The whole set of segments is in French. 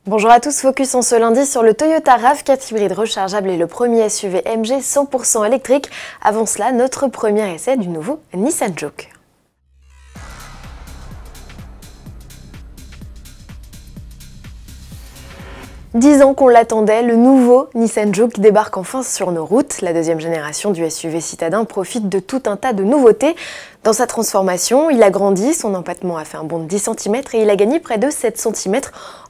Bonjour à tous, focus en ce lundi sur le Toyota RAV4 hybride rechargeable et le premier SUV MG 100% électrique. Avant cela, notre premier essai du nouveau Nissan Juke. 10 ans qu'on l'attendait, le nouveau Nissan Juke débarque enfin sur nos routes. La deuxième génération du SUV citadin profite de tout un tas de nouveautés. Dans sa transformation, il a grandi, son empattement a fait un bond de 10 cm et il a gagné près de 7 cm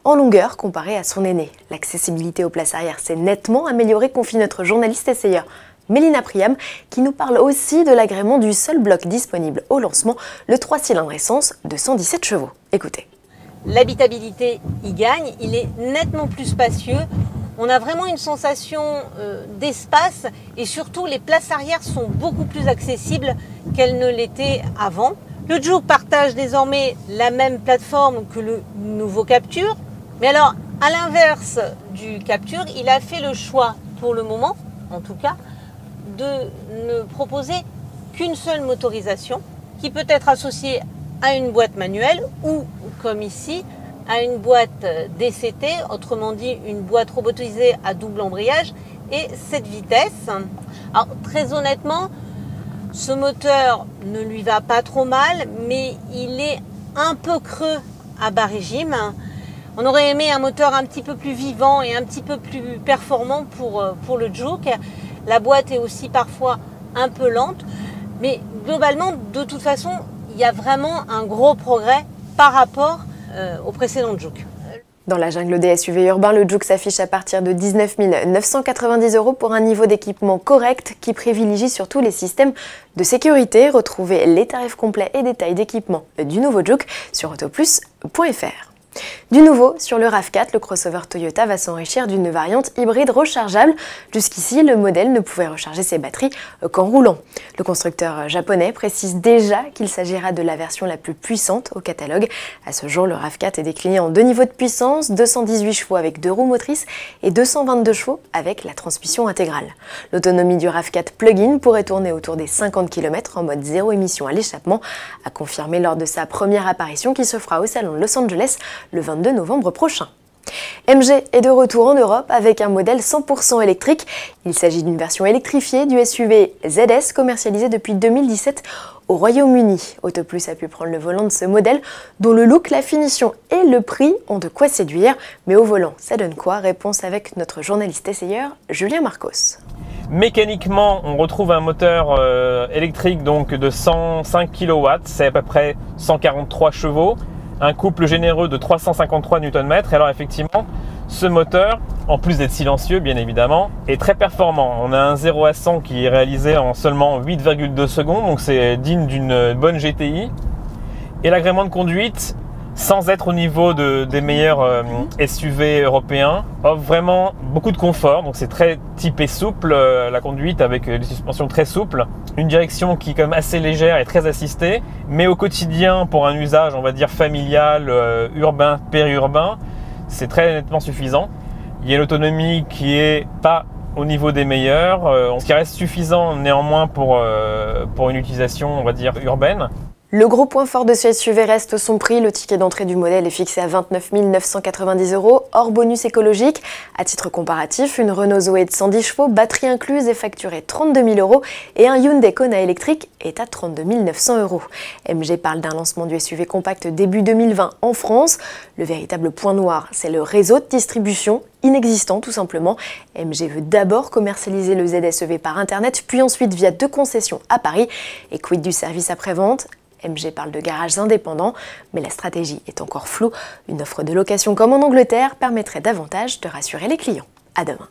en longueur comparé à son aîné. L'accessibilité aux places arrière s'est nettement améliorée, confie notre journaliste essayeur Mélina Priam, qui nous parle aussi de l'agrément du seul bloc disponible au lancement, le 3 cylindres essence de 117 chevaux. Écoutez. L'habitabilité y gagne, il est nettement plus spacieux. On a vraiment une sensation d'espace et surtout les places arrière sont beaucoup plus accessibles qu'elles ne l'étaient avant. Le Juke partage désormais la même plateforme que le nouveau Captur. Mais alors, à l'inverse du Captur, il a fait le choix, pour le moment en tout cas, de ne proposer qu'une seule motorisation qui peut être associée à une boîte manuelle ou, comme ici, à une boîte DCT, autrement dit une boîte robotisée à double embrayage et 7 vitesses. Alors très honnêtement, ce moteur ne lui va pas trop mal, mais il est un peu creux à bas régime. On aurait aimé un moteur un petit peu plus vivant et un petit peu plus performant pour le Juke. La boîte est aussi parfois un peu lente, mais globalement, de toute façon, il y a vraiment un gros progrès par rapport au précédent Juke. Dans la jungle des SUV urbains, le Juke s'affiche à partir de 19 990 € pour un niveau d'équipement correct qui privilégie surtout les systèmes de sécurité. Retrouvez les tarifs complets et détails d'équipement du nouveau Juke sur autoplus.fr. Du nouveau, sur le RAV4, le crossover Toyota va s'enrichir d'une variante hybride rechargeable. Jusqu'ici, le modèle ne pouvait recharger ses batteries qu'en roulant. Le constructeur japonais précise déjà qu'il s'agira de la version la plus puissante au catalogue. À ce jour, le RAV4 est décliné en deux niveaux de puissance, 218 chevaux avec 2 roues motrices et 222 chevaux avec la transmission intégrale. L'autonomie du RAV4 plug-in pourrait tourner autour des 50 km en mode zéro émission à l'échappement, a confirmé lors de sa première apparition qui se fera au salon de Los Angeles le 22 novembre prochain. MG est de retour en Europe avec un modèle 100% électrique. Il s'agit d'une version électrifiée du SUV ZS commercialisé depuis 2017 au Royaume-Uni. Autoplus a pu prendre le volant de ce modèle dont le look, la finition et le prix ont de quoi séduire. Mais au volant, ça donne quoi? Réponse avec notre journaliste essayeur Julien Marcos. Mécaniquement, on retrouve un moteur électrique donc de 105 kW, c'est à peu près 143 chevaux. Un couple généreux de 353 Nm. Et alors effectivement, ce moteur, en plus d'être silencieux bien évidemment, est très performant. On a un 0 à 100 qui est réalisé en seulement 8,2 secondes, donc c'est digne d'une bonne GTI. Et l'agrément de conduite, sans être au niveau des meilleurs SUV européens, offre vraiment beaucoup de confort. Donc c'est très typé souple, la conduite avec des suspensions très souples. Une direction qui est quand même assez légère et très assistée. Mais au quotidien, pour un usage, on va dire familial, urbain, périurbain, c'est très nettement suffisant. Il y a une autonomie qui est pas au niveau des meilleurs, ce qui reste suffisant néanmoins pour une utilisation, on va dire, urbaine. Le gros point fort de ce SUV reste son prix. Le ticket d'entrée du modèle est fixé à 29 990 €, hors bonus écologique. À titre comparatif, une Renault Zoé de 110 chevaux, batterie incluse, est facturée 32 000 € et un Hyundai Kona électrique est à 32 900 €. MG parle d'un lancement du SUV compact début 2020 en France. Le véritable point noir, c'est le réseau de distribution inexistant tout simplement. MG veut d'abord commercialiser le ZSEV par internet, puis ensuite via 2 concessions à Paris. Et quid du service après-vente? MG parle de garages indépendants, mais la stratégie est encore floue. Une offre de location comme en Angleterre permettrait davantage de rassurer les clients. À demain.